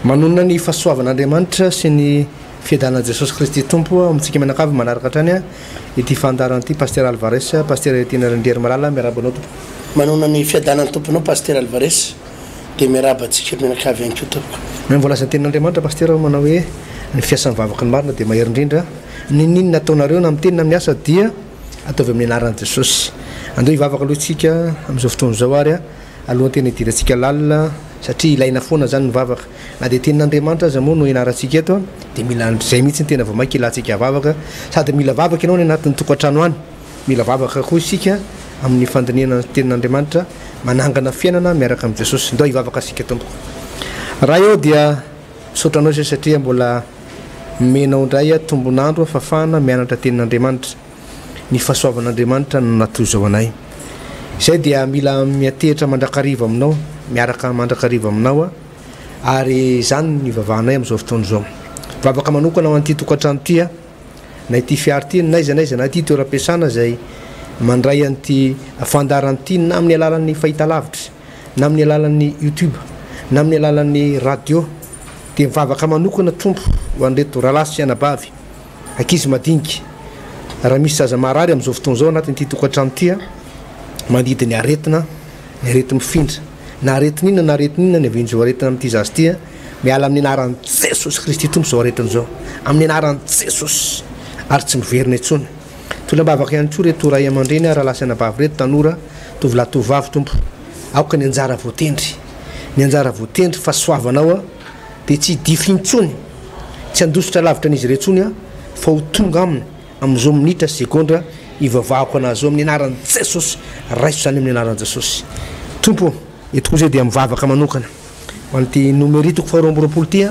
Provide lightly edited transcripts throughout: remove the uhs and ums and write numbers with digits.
manonona ny fahasoavan'Andriamanitra sy ny fiadanan'i Jesosy Kristy tompo amintsika menakavy manaraka hatrany a ity fandaran'ity pasteur Alvarez pasteur Etienne Rendier Malala miarabanao tompo manona ny fiadanan'ny tomponao pasteur Alvarez dia miarabantsika menakavy ihany koa tompo mivolaza ny tenin'Andriamanitra pasteur manao hoe ny fiasan'ny vavaka ny marina dia mahery indrindra ninona nataonareo na amin'ny teny na amin'ny asa dia ataovy amin'ny anaran'i Jesosy andeo hivavaka aloha tsika amin'izao fotoana izao ary alohan'ny teny hidirantsika lalina satria ilaina foana zany ny vavaka na dia tenin'Andriamanitra aza moa no ianarantsika eto dia mila zay mihitsy ny tena vao mainka ilantsika vavaka sady mila vavaka ianao ny anatin'ny tokantrano any mila vavaka koa isika amin'ny fandiniana tenin'Andriamanitra manangana fiainana miaraka amin'ny Jesosy ndao hivavaka asika tompo raha eo dia sotranao zay satria mbola menao indray tombonandro fafana mianatra tenin'Andriamanitra ny fahasoavan'Andriamanitra no natoy zao anay izay dia mila miatehitra mandrakariva aminao miaraka mandrakariva aminao ary zany ny vavanay amin'izao fotoana zao vavaka manokana ho an'ity tokantrano ity na ity fiara ity naiza na ity toeram-piasana zay mandray an'ity fandaran'ity na amin'ny alalan'ny fahitalavitra na amin'ny alalan'ny YouTube na amin'ny alalan'ny radio dia mivavaka manokana tompo ho an'reto ralahy sy anabavy ankizy madinika raha misy zaza marary amin'izao fotoana zao anatin'ity tokantrano ity mandidy ny aretina ny arety mifindra na aretin'inona na aretin'inona ny avin'izao aretina amin'ity zazy ity miala amin'ny anaran'i Jesosy Kristy tompo zao aretin'izao amin'ny anaran'i Jesosy ary tsy miverina intsony tolambavaka ihany koa reto ray aman-dreny rahalahy sy anabavy reto tanora tovolahy tovavy tompo aoka ny anjara voatendry fahasoavanao dia tsy dify intsony tsy andositra lavitra an'izy iretsony fa ho tonga aminy amin'izao minitra segondra ivavahako anazy ao amin'ny anaran'i Jesosy raiso zany amin'ny anaran'i Jesosy tompo eto koa zay dia mivavaka manokana ho an'ity nomeritoko faharoamboropolo ty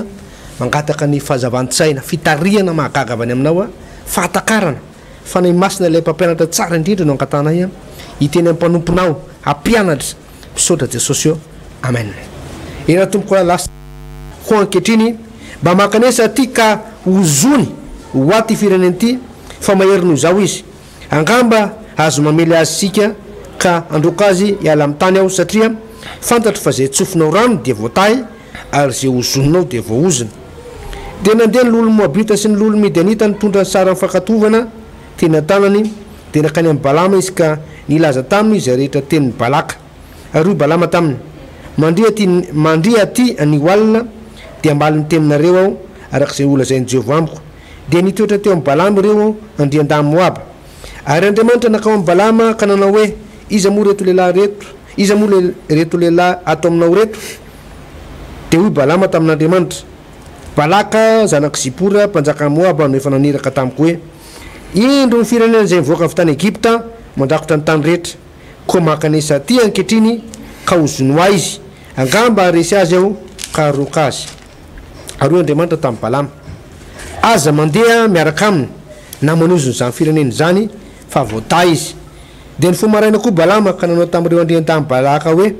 mangataka ny fahazavantsaina fitariana mahagaga avany aminao fahatakarana fanay masina ilay mpampianatra tsara indrindra no angatanay hiteny amin'ny mpanomponao hampianatra misaotra Jesosy eo amen ena tompo koa lasa ho ankehitriny mba makanesa ty ka hozony ho aty fireneny ity fa mahery noho zao izy angamba azo mamely azy sika ka androka azy hiala amin'ny tany aho satria fantatro fa zay tsofinao rano dia voatahy ary zay hozoninao dia voaozina dia nandeha ny lolo moabita sy ny lolo midianita nitondra ny sara mifankatovana teny an-tanany dia nakany amin'ny balama izy ka nilaza taminy izay rehetra tenin'ny balaka ary hoy balama taminy mandria aty anioalina dia ambaly ny teninareo aho arak'izay olazain'i Jehova amiko dia nitoetra teo amin'ny balama ireo andrian-damy Moaba ary Andriamanitra nakao amin'ny balama ka nanao hoe iza moa reto lehilahy reto iza moa reto lehilahy ato aminao reto dia hoy balama tamin'Andriamanitra balaka zanak'i Zipora mpanjaka Moaba no efa naniraka tamiko hoe indro ny firenena izay mivoaka avy tany Egipta mandrakotra ny tany rehetra koa makanesa aty ankehitriny ka hozonoa izy angamba resy azy aho ka aroka azy ary Andriamanitra tamin'ny balama aza mandeha miaraka aminy na manozony zany fireneny zany fa voata izy dia ny fomaraina koa balama ka nanao tamin'ireo andrian-tany balaka hoe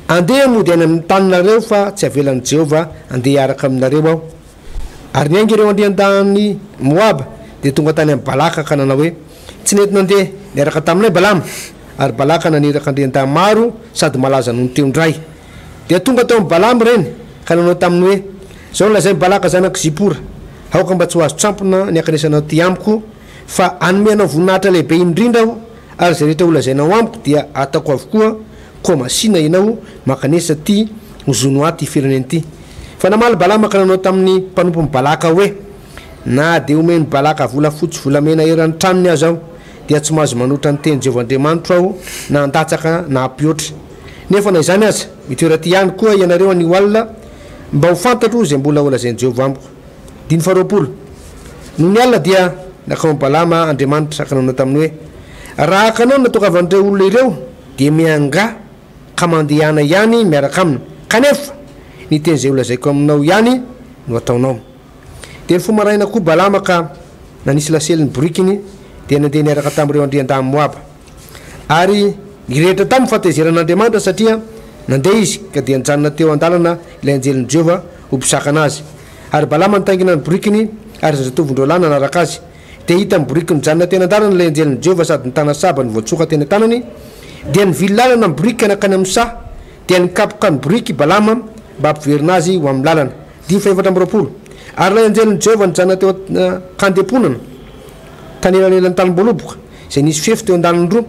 andeha mody any amin'ny taninareo fa tsy avelan'i Jehova andeha hiaraka aminareo aho ary niainga ireo andrian-tany Moaba dia tonga tany amin'ny balaka ka nanao hoe tsy nety nandeha niaraka taminay balama ary balaka naniraka andrian-tany maro sady malaza noho ny teo indray dia tonga tao amin'ny balama reny ka nanao taminy hoe zao nolazay balaka zanak'i Zipora aoka mba tsy ho azo trampona ny akanesanao ty amiko fa anomeanao voninahitra lehibe indrindra aho ary zay rehetra olazainao amiko dia atako avokoa koa masina ianao makanesa ty hozono aty fireneny ity fa namaly balama ka nanao tamin'ny mpanompon'ny balaka hoe na dia omeny balaka vola fotsy volamena eran'ny tranony azy aho dia tsy mahazo manotra ny teny Jehova Andriamanitra aho na andatsaka na ampiotra nefa na izany aza mitoera ty ihany koa ianareo anioalina mba ho fantatro zay mbola olazain'i Jehova amiko diny faharoapolo noho ny alina dia nakao balama Andriamanitra ka nanao taminy hoe raha akanao natokavandreo olona ireo dia mianga ka mandehana ihany miaraka aminy kanefa ny teny zay olazaiko aminao ihany no ataonao dia ny fomaraina koa balama ka nanisy laseliny borikiny dia nandeha niaraka tamin'ireo andrian-tany Moaba ary nirehetra tamin'ny fahatezeran'Andriamanitra satria nandeha izy ka dia nijanona teo an-dalana ilay anjelin'i Jehova ho mpisaka anazy ary balama nitaingina ny borikiny ary zazatovindreo lahy nanaraka azy dia hita miboriki mijanona teny an-dalana ilay anjelin'i Jehova sady nitana saba ny voatsoka teny an-tanany dia nivily lalana ny boriky anakany amin'ny saha dia nikapoka ny boriky balama mba hampiverina azy ho amin'ny lalana 5 ary lay anjelin'ny Jehova nijanona teo kandeponana tanelanelan'ny tanimboaloboka izay nisy fefy teo an-daniny roa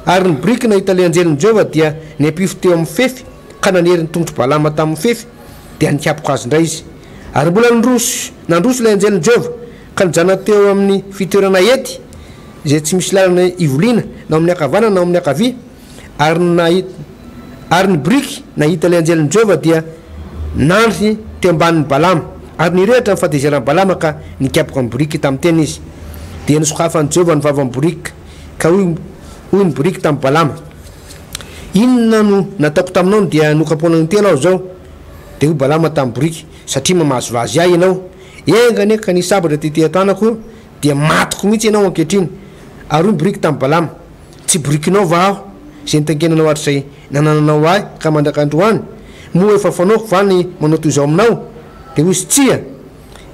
ary ny briky nahita lay anjelin'ny Jehova dia niampify teo amin'ny fefy ka nanery ny tongotro Balama tamin'ny fefy dia nikapoka azy indray izy ary mbola nandroso lay anjelin'ny Jehova ka nijanona teo amin'ny fitoerana ety izay tsy misy lalana ivoliana na amin'ny akavanana na amin'ny akavia ary ny briky nahita lay anjelin'ny Jehova dia nandry teo ambanin'ny Balama ary nirehitra ny fahatezeran'ny Balama ka nikapoka ny briky tamin'ny tena izy dia nisokafan'i Jehova ny vavan'ny briky ka hoy ny briky tamin'ny Balama inona no nataoko taminao dia nokapona ny tena aho zao dia hoy Balama tamin'ny briky satria mamahazovazy ahy ianao engane ka nisabatra tety an-tanako dia matoko mihitsy ianao ankehitriny ary hoy ny briky tamin'ny Balama tsy brikinao va aho izay nitengenanao hatrizay nanananao ahy ka mandrakandroany moa efa fanaoko va ny manao toy izao aminao dia hoy izy tsia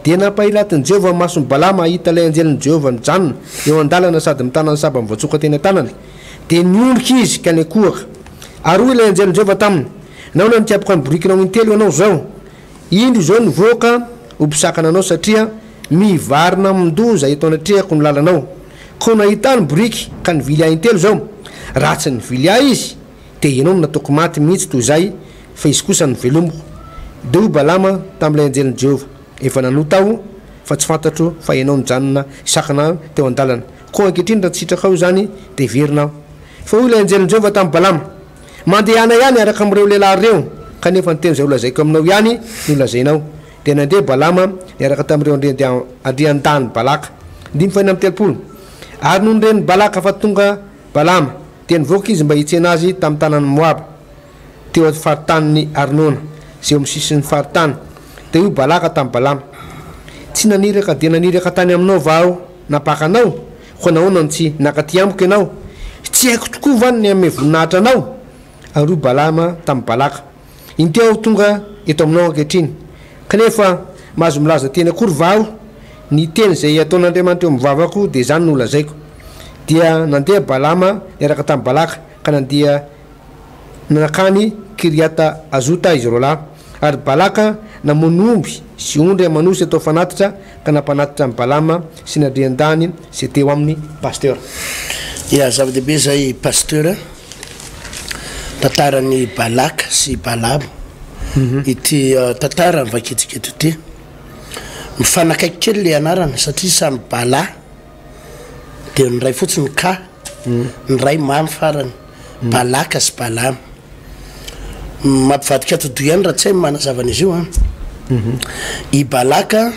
dia nampahilatin'ny Jehova ny mason'ny Balama ahita lay anjelin'ny Jehova mijanona eo an-dalana sady mitana ny saba mivoatsoka teny an-tanany dia niondrika izy ka nikohaka ary hoy lay anjelin'ny Jehova taminy naona nitiapoka ny brikinao intelo ianao zao indro izao nivoaka ho mpisakana anao satria mivarina amin'ndoza eto anatrehako ny lalanao ko nahita ny briky ka nivily ahy intelo zao raha tsy nivily ahy izy dia ianao no nataoko maty mihitsy toy izay fa izy kosa ny velomoko dia hoy Balama tamin'ilay anjelin'ny Jehova efa nanota aho fa tsy fantatro fa ianao nijanona sakana teo an-dalana ko ankehitriny raha tsitraka ao zany dia verina aho fa hoy lay anjelin'ny Jehova tamin'ny Balama mandehana ihany araka amin'ireo lehilahy reo kanefa ny teny izay holazaiko aminao ihany no lazainao dia nandeha Balama niaraka tamin'ireo andrian-tany Balaka 5:30 ary noho nireny Balaka fa tonga Balama dia nivoaka izy mba hitsena azy tamin'ny tanan'ny Moaba teo faritany Arnona izay eo amin'ny sisin'ny faritany dia hoy Balaka tamin'ny Balama tsy naniraka dia naniraka tany aminao va aho napakanao ho nahoana no tsy nakaty amiko ianao tsy haiko tokoa va ny ame voninahitra anao ary hoy Balama tamin'ny Balaka inteo aho tonga eto aminao ankehitriny kanefa mahazo milaza teny akory va aho ny teny izay ataon'Andriamanitra eo amin'ny vavako dia zany no lazaiko dia nandeha Balama niaraka tamin'ny Balaka ka nandeha nakany Kiriata Azota izy roa lahy ary Balaka namonomby sy ondry amanosy atao fanatitra ka nampanatitra amin'ny Balama sy nadrian-dany izay teo amin'ny pasteur ia zava-dehibe zay pasteur tantarany Balaka sy Balama ity tantara mivaketiketo ity mifanakaiky kely le anarana satria samy Bala dia ny ray fotsiny ka ny ray mamy farany Balaka sy Balama mampivadika todo ihany raha tsy hay manazavana izy io i Balaka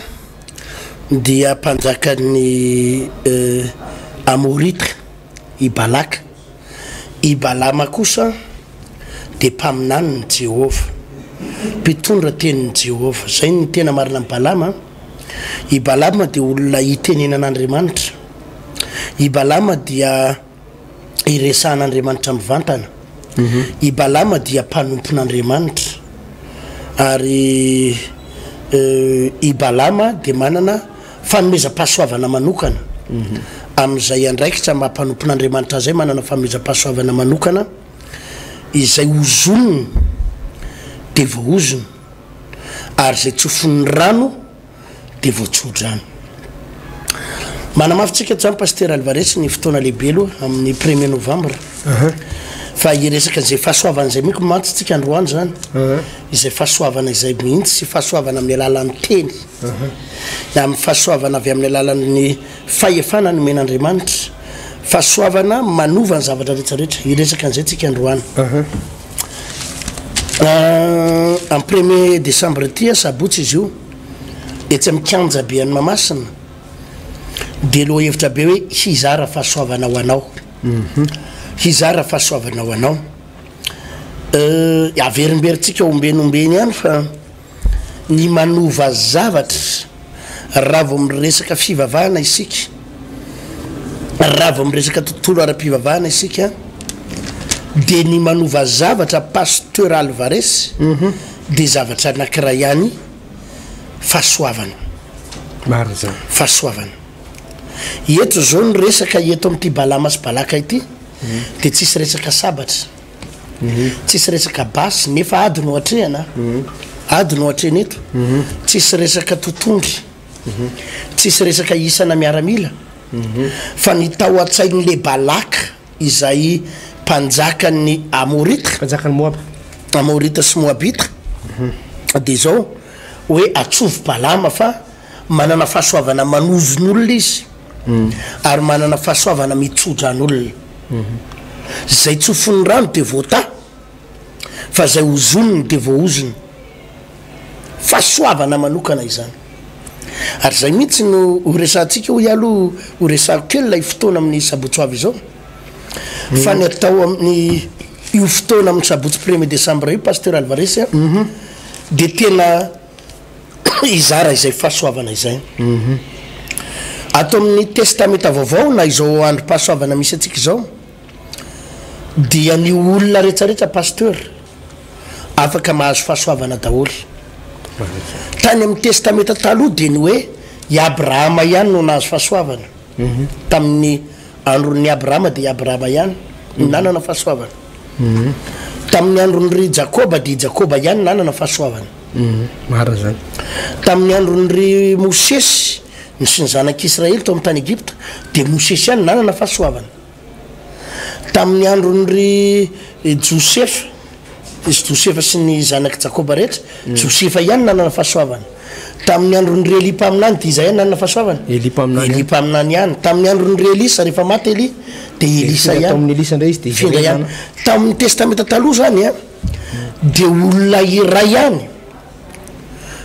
dia mpanjakan'ny Amoritra i Balaka i Balama kosa dia mpaminany ny Jehova mpitondra tenin'ny Jehova zay ny tena marina amin'ny Balama i Balama dia olona itenenan'Andriamanitra i Balama dia iresahan'Andriamanitra mivantana i Balama dia mpanompon'Andriamanitra ary i Balama dia manana fanomezam-pahasoavana manokana amin'izay andraikitra mampanompon'Andriamanitra zay manana fanomezam-pahasoavana manokana izay ozoniny dia voaozony ary zay tsofon'ny rano dia voatsodrano manamafitsika zany pasteur Alvarez ny fotoana lehibe aloha amin'ny 1er novembre fa iresaka izay fahasoavana izay miko mantsitsika androany zany izay fahasoavana izay mihitsy sy fahasoavana amin'ny alalan'ny teny amin'ny fahasoavana avy amin'ny alalan'ny fahefana ny men'Andriamanitra fahasoavana manova ny zavatra rehetrarehetra iresaka an'izay tsika androany en 1er décembre tia sabotsy izy io etsy amin'ny kanja be any Mamasina dia loha hevitra be hoe hizara fahasoavana ho anao hizara fahasoavana ho anao averimberintsika ombenombeny ihany fa ny manova zavatra raha vao miresaka fivavahana isika raha vao miresaka tontolo ara-pivavahana isika dia ny manova zavatra pasteur Alvarez dia zavatra anankiray ihany fahasoavana fahasoavana eto zao ny resaka eto amin'ity Balama sy Balaka ity dia tsisy resaka sabatra tsisy resaka basy nefa ady no atrehana adiny ohatreny eto tsisy resaka totondry tsisy resaka isana miaramila fa ny tao an-tsain'le balaka izay mpanjakany amorita sy moabita de zao hoe atsovy balama fa manana fahasoavana manovon'olona izy ary manana fahasoavana mitsodranyolona zay tsofony rano de voata fa zay ozoniny de voozony fahasoavana manokana izany ary zay mihitsy no horesantsika ho ialo horesako kely lay fotoana amin'ny sabotsoavy izao fa ny atao amin'ny io fotoana amin'ny sabotsy 1er décembre io pasteur Alvarez de tena izara izay fahasoavana izay ato amin'ny testamenta vaovao na izao andro pahasoavana misy atsika izao dia ny olona rehetrarehetra pasteur afaka mahazo fahasoavana daholo tany amin'ny testamenta taloha de ny hoe i Abrahama ihany no nahazo fahasoavana tamin'ny andron'ny Abrahama de Abrahama ihany nanana fahasoavana tamin'ny andron'ry Jakoba de Jakoba ihany nanana fahasoavana zany tamin'ny andron'ry Mosesy ny sy ny zanak'Israely tao amin'ny tany Egypta de Mosesy ihany nanana fahasoavana tamin'ny andron'ry Josefa sy ny zanaky Jakoba rehetra Josefa ihany nanana fahasoavana tamin'ny andron'ry Elipa aminany de izay nanana fahasoavana Elipa aminany ihany tamin'ny andron'ry Elisa rehefa maty Eli de Elisa ihany tamin'ny testamenta taloha zany de olona iray ihany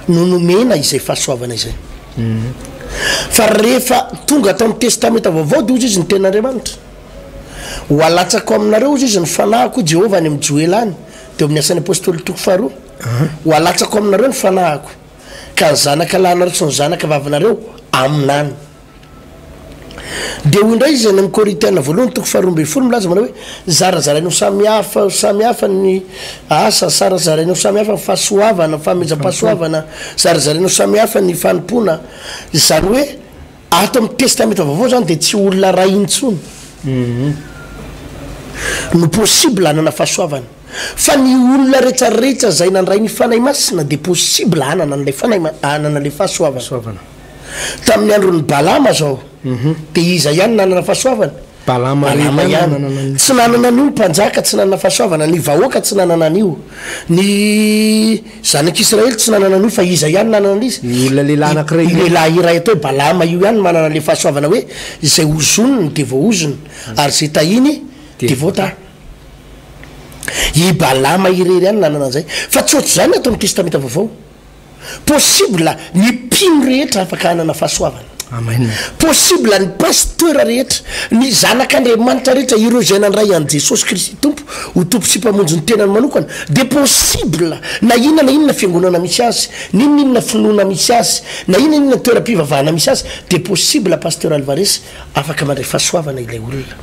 no nomena izay fahasoavana izay fa rehefa tonga tao amin'ny testamenta vaovao de ozy izy ny ten'Andriamanitra ho alatsako aminareo ozy izy ny fanahako Jehova any amin'ny Joela any teo amin'ny asan'ny apôstôly 2 ho alatsako aminareo ny fanahako ka ny zanaka lahinareo sy ny zanaka vavinareo aminany de hoy indray izy any amin'ny Korintiana voalohany 2 milaza manao hoe zarazarainao samihafa ny asa zarazarainao samihafa ny fahasoavana fahameja-pahasoavana zarazarainao samihafa ny fanompona zany hoe ato amin'ny testamenta vaovao zany de tsy olona ray intsony no possible hanana fahasoavana fa ny olona rehetrarehetra zay nandray ny fanahy masina de possible hanana le fahasoavana tamin'ny andron'ny Balama zao de iza ihany nanana fahasoavana Balama ihany tsy nanana an'io mpanjaka tsy nanana fahasoavana ny vahoaka tsy nanana an'io ny zanak'Israely tsy nanana an'io fa iza ihany nanana an'izy lehilahy iray atao hoe Balama io ihany manana le fahasoavana hoe zay ozoniny de voozony ary zay tahiny de voata i Balama irery ihany nanana an'izay fa tsy ohatry zany atao amin'ny testamenta vaovao possible ny mpino rehetra afaka hanana fahasoavana possible ny pasteur rehetra ny zanak'Andriamanitra rehetra ireo zay nandray an Jesosy Kristy tompo ho tompo sy mpamonjy ny tenany manokana de possible na inona fiangonana misy azy ninona finoana misy azy na inona toeram-pivavahana misy azy de possible pasteur Alvarez afaka mandray fahasoavana ilay olona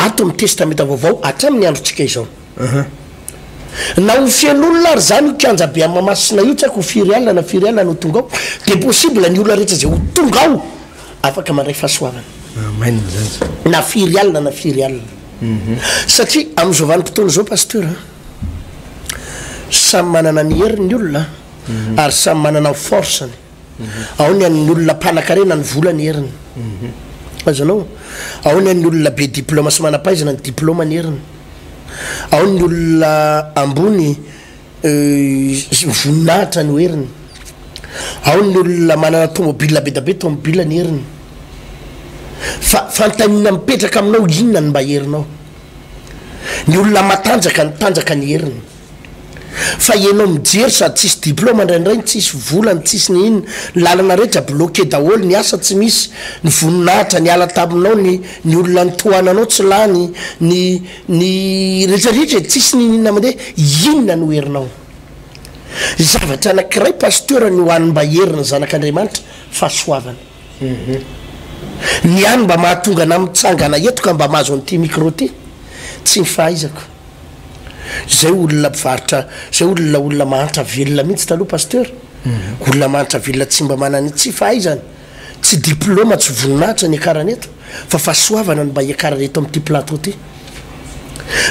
ato amin'ny testamenta vaovao hatramin'ny androtsika izao na ho fian'olona ary zany ho kianja be amin'ny mamasina io tsy aiko ho firy alina no tonga ao de possible ny olona rehetra zay ho tonga ao afaka mandray fahasoavana na firy alina satria amin'izao vanim-potoana zao pasteur samy manana ny heriny olona ary samy manana ny forceny ao ny an'ny olona mpanan-karena ny vola ny heriny azanao ao ny an'ny olona be diplôma sy manam-pahaizana ny diplôma ny heriny ao ny olona ambony voninahitra ny heriny ao ny olona manana tomobile be dabe tomobile ny heriny fa fantanina mipetraka aminao inona ny mba herinao ny olona matanjaka ny heriny fa ianao mijery sady tsisy diplôma ndraindray tsisy volany tsisy ny inona lalana rehetra bloqué daholo ny asa tsy misy ny voninahitra ny ala taminao ny olona nytohananao tsy lany ny rehetrarehetra tsisy ny inona mandeha inona no herinao zavatra anankiray pasteur ny hoan'ny mba heriny zanak'Andriamanitra fahasoavana ny any mba mahatonga na mitsangana etoka mba mahazo an'ity micro ty tsy ny fahaizako zay olona mpivarotra zay olona mahantra velona mihitsy taloha pasteur olona mahantra velona tsy mba manany tsy fahaizana tsy diplôma tsy voninahitra ny akarany eto fa fahasoavana ny mba hiakarany eto amin'ity plateau ty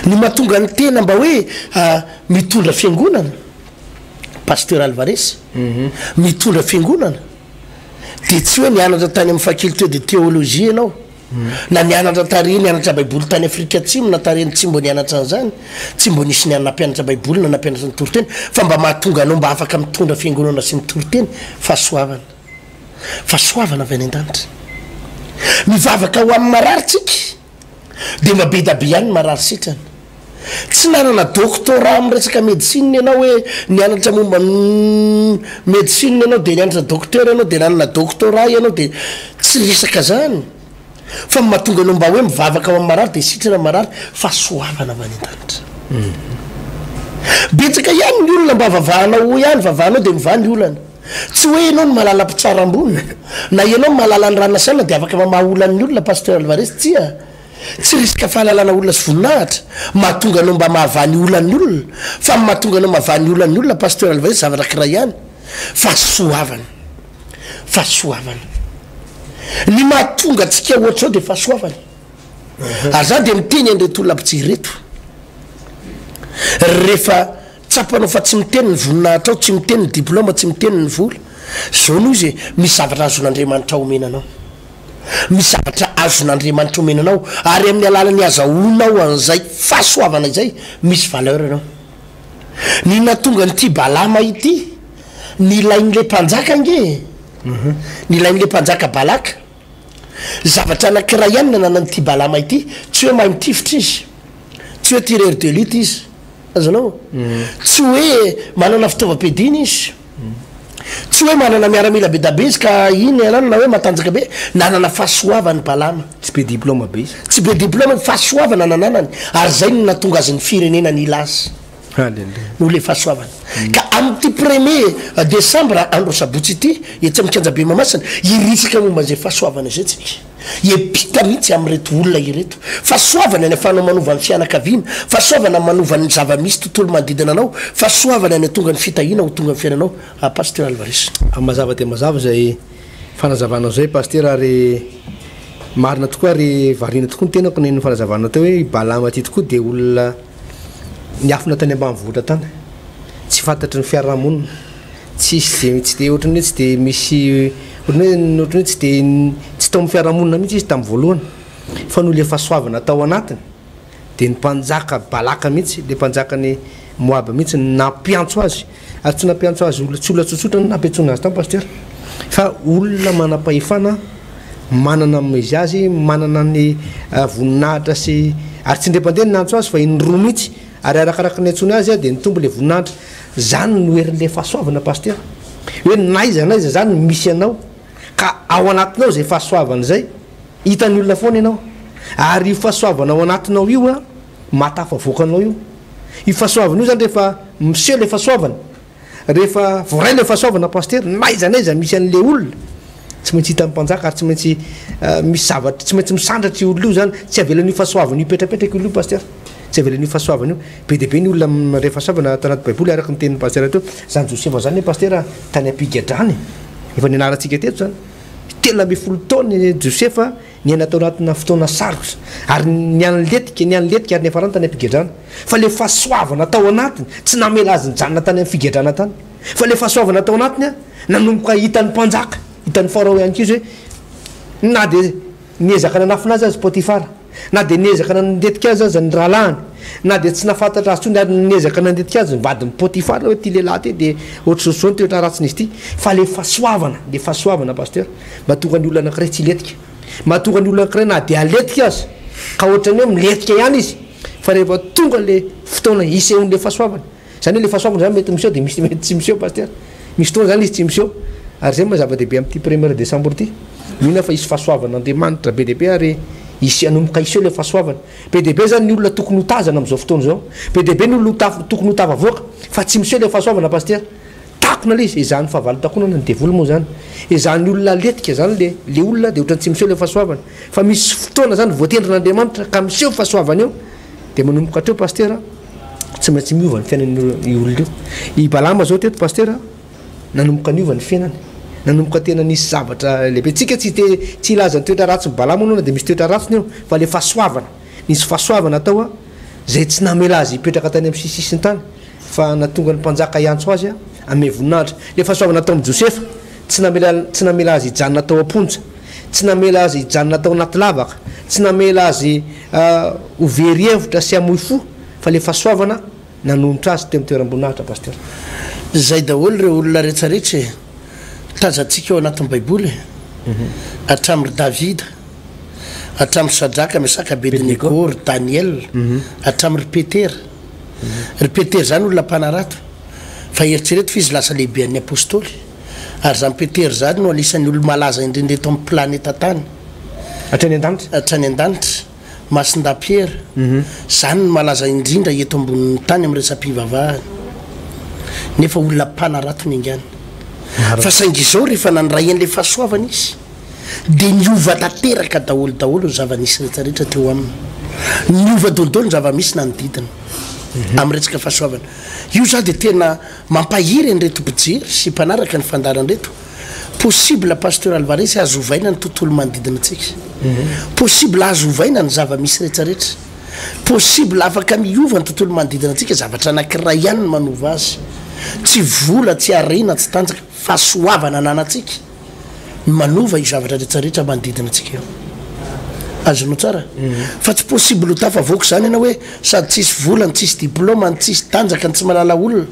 ny mahatonga ny tena mba hoe mitondra fiangonana pasteur Alvarez mitondra fiangonana de tsy hoe nianatra tany amin'ny faculté de théologie ianao na nianatra tary nianatra baiboly tany Afrika Atsimo na tareny tsy mbo nianatra an'izany tsy mbo nisy nianana nampianatra baiboly na nampianatra ny toriteny fa mba mahatonga anao mba afaka mitondra fiangonana sy ny toriteny fahasoavana avy any an-danitra mivavaka ho amin'ny mararitsika de mabe dabe ihany ny marary sitrany tsy nanana doctorat amin'ny resaka médecine ianao hoe nianatra momba médecine ianao de nianatra docteur ianao de nanana doctorat ianao de tsy resaka zany fa mahatonga anao mba hoe mivavaka ho amin'ny marary de sitrana marary fahasoavana avy any an-danitra betsaka ihany ny olona mba vavahanao ihany vavahanao de miva ny olana tsy hoe ianao ny malala mpitsara ambony na ianao ny malala ny ranasana de afaka mamaha olan'ny olona pasteur Alvarez tsia tsy risaka fahalalana olona sy voninahitra mahatonga anao mba mahavany olan'ny olona fa mahatonga anao mahavany olan'ny olona pasteur Alvarez zavatra kira ihany fahasoavana ny mahatonga atsika ohatrao de fahasoavana ary za de miteny andreto olona mpitsireto rehefa tsapanao fa tsy miteny ny voninahitra ao tsy miteny ny diplôma tsy miteny ny vola zao noho izy misy zavatra azon'Andriamanitra omenanao misy zavatra azon'Andriamanitra omenanao ary amin'ny alalany azahoanao an'izay fahasoavana izay misy valeur anao ny natonga ny ty balama ity ny lain'le mpanjaka nge ny lain'le mpanjaka balaka zavatra anakira ihany nanana ny ty balama ity tsy hoe mahay mitifitra izy tsy hoe tireur de lutte izy azanao tsy hoe manana fitaovam-piadina izy tsy hoe manana miaramila be dabe izy ka iny anany na hoe matanjaka be nanana fahasoavany balama tsy be diplôma be izy tsy be diplôma fahasoavana nananany ary zay no natonga azy ny firenena ny ilasy no le fahasoavana ka amin'ty 1er décembre andro sabotsy ity etsy amikanja be mamasina iritsaka momba zay fahasoavana zay tsika epita mihitsy am'reto olona ireto fahasoavana ny afanao manovany fianakaviana fahasoavana manovany zavamisy tontolo manodidina anao fahasoavana ny tonga ny fitahina ho tonga ny fiainanao pasteur Alvarez mazava de mazava zay fanazavanao zay pasteur ary marina tokoa ary variana tokoa ny tenako ny fanazavanao teo hoe balama ty tokoa de olona niafina tany ambanivohitra tany tsy fantatry ny fiarahamonina tsy de ohatrany hoe tsy de misy ohatrany hoe tsy tao amin'ny fiarahamonina mihitsy izy tamin'ny voalohany fa no le fahasoavana tao anatiny de ny mpanjaka balaka mihitsy le mpanjakany moaba mihitsy nampiantso azy ary tsy nampiantso azy tsy olona tsotsotra nampiantsona azy tamy pasteur fa olona manam-pahefana manana mizy azy manana ny voninahitra sy ary tsy indre-pandeha ny nantso azy fa inroa mihitsy ary arakaraka ny antsony azy de nitombo le voninahitra zany no herin'le fahasoavana pasteur hoe naiza zany misy anao ka ao anatinao zay fahasoavana zay hitan'ny olona foana ianao ary io fahasoavana ao anatinao io a matafavoakanao io fahasoavana io zany rehefa miseho le fahasoavana rehefa voray le fahasoavana pasteur naiza misy an'le olona tsy maintsy hita mpanjaka ary tsy maintsy misy zavatra tsy maintsy misandratry olona io zany tsy avelan'io fahasoavana io petrapetraka io pasteur tsy avelan'io fahasoavana io be de be ny olona rehefa fahasoavana tanaty baiboly araky nitenin'ny pasteur teo zany Josefa zany hoe pasteur tany ampigadrany efa ny anaratsika teto zany 13 taona Josefa niaina tao anatina fotoana sarotra ary niany letika ary nefarany tany ampigadrana fa le fahasoavana tao anatiny tsy namela azy nijanona tany amin'ny figadrana tany fa le fahasoavana tao anatiny a nanomboka hitan'ny mpanjaka hitan'ny farao ihany ko izy hoe na de niezaka nanafina azy Potifara na de niezaka nandetika azy azy ny rahalahany na de tsy nafantatra azy tsony ary niezaka nandetika azy vadiny Potifara hoe ty lehilahy ty de ohatry zao toetra ratsy nisy ty fa le fahasoavana pasteur mahatonga ny olona anankiray tsy letika mahatonga ny olona anankiray na de aletika azy ka ohatrany hoe miletika ihany izy fa rehefa tonga le fotoana isehon'le fahasoavana zany hoe le fahasoavana zany mety miseho de mety tsy miseho pasteur misy fotoana zany izy tsy miseho ary zay mazava-dehibe amin'ty 1er décembre ty mihina fa isy fahasoavana Andriamanitra be dehibe ary isy anomboka iseho le fahasoavana be dehibe zany ny olona tokony hotazana am'izao fotoana zao be dehibe ny olona tokony hotavavoaka fa tsy miseho le fahasoavana pasteur takona le izy ezahany fahavalo takonana ny devoly moa zany ezahany olona letika zany le olona de ohatrany tsy miseho le fahasoavana fa misy fotoana zany voatendrin'Andriamanitra ka miseho fahasoavana eo de manomboka hatreo pasteur tsy maintsy miova ny fiainan'ny olona io i balama zao teto pasteur nanomboka niova ny fiainany nanomboka tena nisy zavatra lehibe tsika tsy ilaza ny toetra ratsy ny balama anao na de misy toetra ratsiny eo fa le fahasoavana nisy fahasoavana atao a zay tsy namela azy hipetraka tany amin'ny sisisiny tany fa natonga ny mpanjaka iantso azy a ame voninahitra le fahasoavana atao amin'ny Josefa tsy namela azy hijanona tao amponja tsy namela azy hijanona tao anaty lavaka tsy namela azy ho very hevitra sy hamoy fo fa le fahasoavana nanomitra azy teo amin'ny toeram-boninahitra pasteur zay daholo ireo olona rehetrarehetra tazantsika eo anatin'ny baiboly hatramin'ny Davida hatramin'ny Sadraka Mesaka Abednego ry Daniel hatramin'ny ry Petera zany olona mpanarato fa eritrereto fa izy lasa lehibe an'ny apôstôly ary zany Petera zany no anisan'ny olo malaza indrindra eto amin'ny planeta tany hatrany an-danitra masinda-Piera zany no malaza indrindra eto ambonin'ny tany amin'ny resam-pivavahana nefa olona mpanarato ningany fa saingy izao rehefa nandray an'le fahasoavana izy dia niova tanteraka daholo ny zava-nisy rehetrarehetra teo aminy niova dondolo ny zava-misy nanodidina amin'ny resaka fahasoavana io za dia tena mampahiry an'ireto mpijery sy mpanaraka ny fandaran'ireto possible pasteur Alvarez azovaina ny tontolo manodidina antsika possible azovaina ny zava-misy rehetrarehetra possible afaka miova ny tontolo manodidina antsika zavatra anankiray ihany ny manova azy tsy vola tsy arena tsy tanjaka fahasoavana ananantsika manova io zavatra rehetrarehetra manodidina antsika eo azonao tsara fa tsy possible ho tafavoaka zany ianao hoe sady tsisy volany tsisy diplôma ny tsisy tanjaka ny tsy malala olona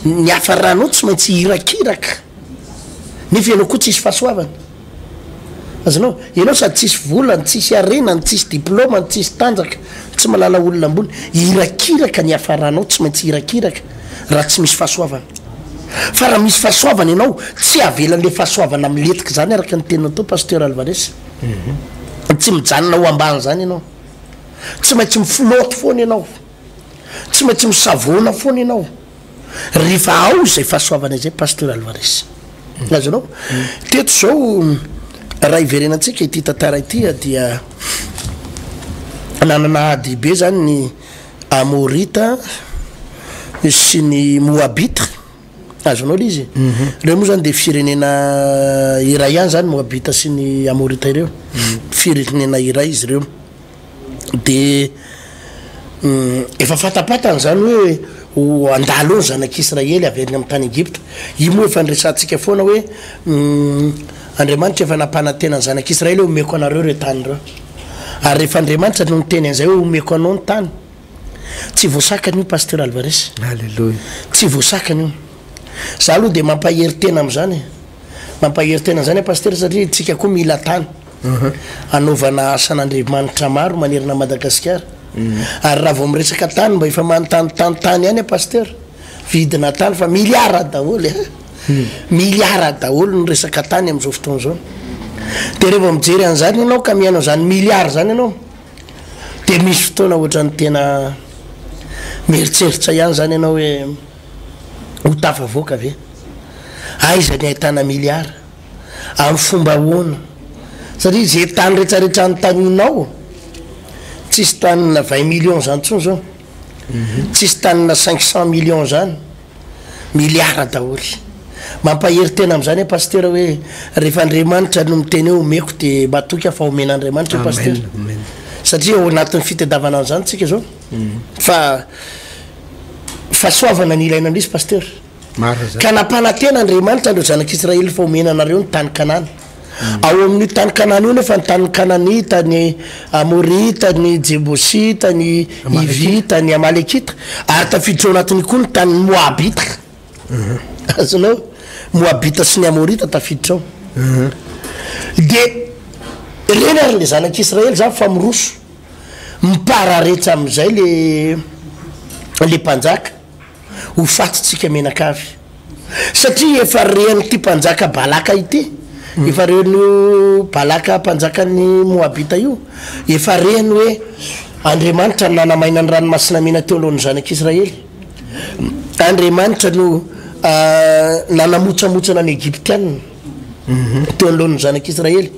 ny hafaranao tsy maintsy hirakiraka nefa ianao koa tsisy fahasoavana azonao ianao sady tsisy volany tsisy arena ny tsisy diplôma ny tsisy tanjaka tsy malala olona ambony hirakiraka ny hafaranao tsy maintsy hirakiraka raha tsy misy fahasoavana fa raha misy fahasoavana ianao tsy avelan'le fahasoavana miletika zany araka ny tenao tao pasteur Alvarez tsy mijanona ho ambany zany ianao tsy maintsy mifloty foana ianao tsy maintsy misavona foana ianao rehefa ao zay fahasoavana izay pasteur Alvarez azonao teto zao raha iverenantsika ity tantara ity dia nanana ady be zany ny Amorita sy ny Moabita azonao le izy reo moa zany dia firenena iray ihany zany Moabita sy ny Amorita ireo firenena iray izy ireo dia efa fatapatany zany hoe ho andalo ny zanak'Israely averina amin'ny tany Egypta io moa efa nresantsika foana hoe Andriamanitra efa nampanantena ny zanak'Israely hoe omeko anareo reo tany reo ary rehefa Andriamanitra no niteny an'izay hoe omeko anao ny tany tsy voasakana io pasteur Alvarez alleluia tsy voasakana io za aloha dia mampahery tena amin'izany mampahery tena zany pasteur satria tsika koa mila tany anaovana asan'Andriamanitra maro manerina Madagascar ary raha vao miresaka tany mba efa manontany ihany pasteur vidina tany fa miliara daholo miliara daholo ny resaka tany amin'izao fotoana zao dia rehefa mijery an'izany ianao ka mihainao zany miliara zany ianao dia misy fotoana ohatrany tena mieritreritra ihany zany ianao hoe ho tafavoaka ve aiza ny ahitana miliara amin'ny fomba ahoana satria zay tany rehetrarehetra ny taninao tsisy tanina 20 millions zany tsony zao tsisy tanina 500 millions zany miliara daholy mampahery tena amin'izany hoe pasteur hoe rehefa Andriamanitra no miteny hoe omeko dia matoky afa omena Andriamanitra pasteur satria ao anatin'ny fitadiavana an'izany tsika zao fa fahasoavana ny ilaina amin'izy pasteur ka nampanantena Andriamanitra andreo zanak'Israely fa omena anareo ny tany Kanana ao amin'ny tany Kanana io nefa ny tany Kananita ny Amorita ny Jebosita ny Ivita ny Amalekita ary tafiditra ao anatiny koa ny tany Moabita azonao Moabita sy ny Amorita tafiditra ao dia reny ary le zanak'Israely zany fa miroso mipararetra amin'izay le mpanjaka ho fatitsika menakavy satria efa rehan'ity mpanjaka Balaka ity efa reny Balaka mpanjakany Moabita io efa reny hoe Andriamanitra nanamaina ny ranomasina mena teo alohan'ny zanak'Israely Andriamanitra no nanamotsamotsana ny Egyptianina teo alohan'ny zanak'Israely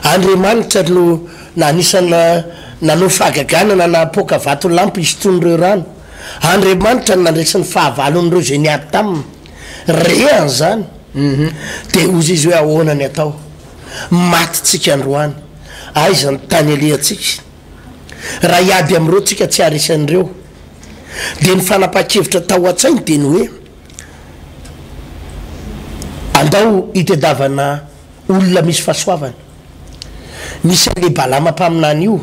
Andriamanitra no nanisana nanao fahagagana napoka vato lampy isoton'ireo rano Andriamanitra no nandresany fahavalon'ireo zay niady taminy rehany zany dia ozy izy hoe ahoana ny atao matytsika androany aiza ny tany alehantsika raha iady amin'ireo tsika tsy arisan'ireo dia ny fanapa-kevitra tao an-tsainy dia ny hoe andao itedavana olona misy fahasoavana misy le balama mpaminany io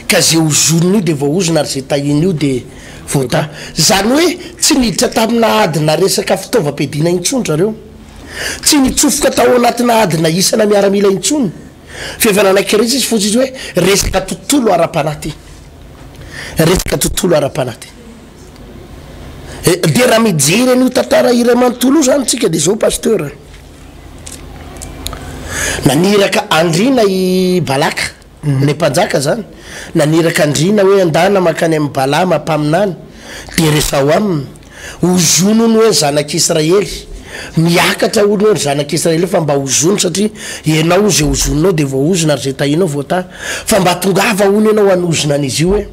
ka ze ozoniny io de voaozona ary ze tahiny io de vota zany hoe tsy niditra tamina adina resaka fitaovam-piadina intsony zareo tsy nitsofoka tao anatina adina isana miaramila intsony fevana anankirezy izy fotsy izy hoe resaka tontolo ara-panaty resaka tontolo ara-panaty de raha mijery an'io tantara iray manontolo io zany tsika de zao pasteur naniraka andrina i balaka le mpanjaka zany naniraka andrina hoe andana makany amin'ny balama mpaminany de resao aminy ozonony hoe zanak'Israely miakatra olo hoe zanak'Israely fa mba ozono satria ianao ze ozononao de voaozona ary ze tahinao voata fa mba tongava ony ianao anozona an'izy io hoe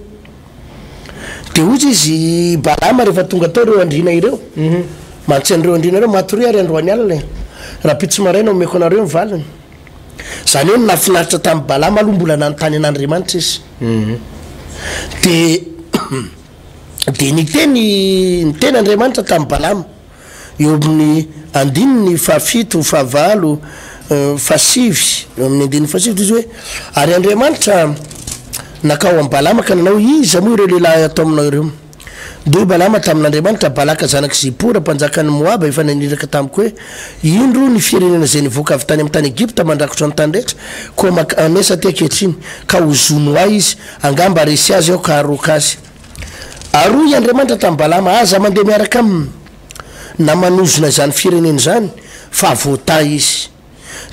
de ozy izy balama rehefa tonga tao reo andrina ireo mantsy an'ireo andrina ireo matory ary androany alina raha pitso maraina omeko anareo mivaliny zany hoe nafinaritra tamin'ny balama aloha mbola nanontany an'Andriamanitra izy de niteny Andriamanitra tamin'ny balama eo amin'ny andininy fahafito fahavalo fasivy eo amin'ny andininy fasivy izy hoe ary Andriamanitra nakao amin'ny balama ka nanao iza moa ireo lehilahy atao aminao ireo de balama tamin'Andriamanitra balaka zanaka Zipora mpanjakan'ny Moaba efa naniraka tamiko hoe indro ny firenena zay nivoaka avy tany amin'ny tany Egypta mandrakotra ny tany rehetra ko anesa ty ankehitriny ka ozono ahy izy angamba resy azy ao ka aroka azy aroy Andriamanitra tamin'ny balama aza mandeha miaraka aminy na manozona izany firenena zany fa voata izy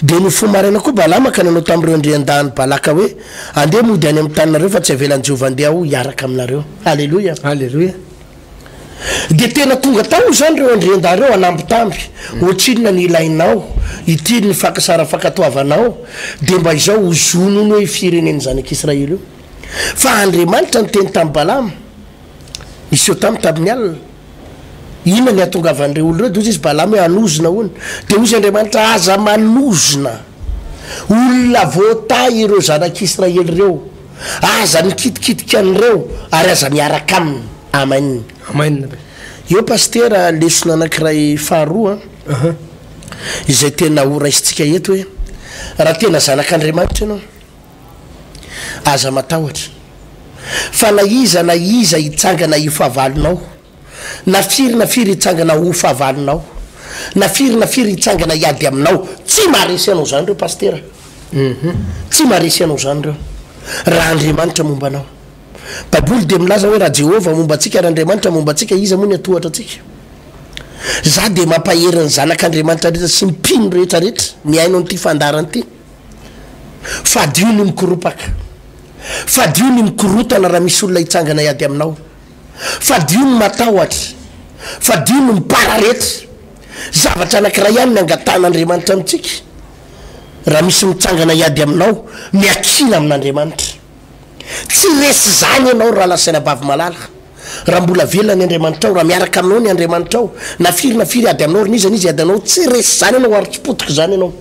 de no fomaraina koa balama ka nanao tamin'ireo andrian-dany balaka hoe andeha mody any amin'ny taninareo fa tsy avelan'i Jehovah andeha aho hiaraka aminareo alleluia alleluia de tena tonga tao zany reo andrian-dany reo anambitamby ohatrinona ny ilainao itiny ny fakasara fakatoavanao de mba izao ozonony hoe fireneny zanak'Israely io fa Andriamanitra niteny tamin'ny balama nisy eo tamin'ny alina ina ny atongavan'ireo olo reo de ozy izy balama hoe anozona ony de ozy Andriamanitra aza manozona olona voata ireo zanak'Israely reo aza nikitikitika an'ireo ary aza miaraka aminy amen amen io pasteur lesona anankiray faharoa izay tena oraisitsika eto hoe raha tena zanak'Andriamanitra ianao aza matahotra fa na iza hitsangana io fahavalonao na firy hitsangana ho fahavalonao na firy hitsangana hiady aminao tsy maharesy anao zany reo pasteur tsy maharesy anao zany reo raha Andriamanitra momba anao Baiboly de milaza hoe raha Jehova momba antsika ary Andriamanitra momba antsika iza moa ny atohatra atsika za de mampahery ny zanak'Andriamanitra rehetra sy mipino rehetrarehetra miainao n'ity fandarany ity fadio ny mikoropaka fadio ny mikorotana raha misy olona hitsangana hiady aminao fadio ny matahotra fadio ny mipararehetra zavatra anankiray ihany ny angatan'Andriamanitra amintsika raha misy mitsangana hiady aminao miakina amin'Andriamanitra tsy resy zany ianao raha lasaina bavy malalaka raha mbola velona ny Andriamanitra ao raha miaraka aminao ny Andriamanitra ao na firy ady aminao niza nizy ady anao tsy resy zany ianao ary tsy potika zany ianao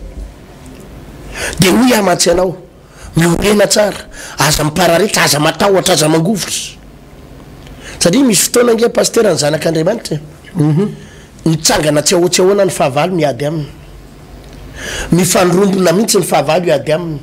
de hoy amatsy anao miorena tsara aza mipararehetra aza matahotra aza mangovotra satria misy fotoana nge pasteur ny zanak'Andriamanitra mitsangana tsy ahoana ny fahavalo miady aminy mifandrombona mihitsy ny fahavalo iady aminy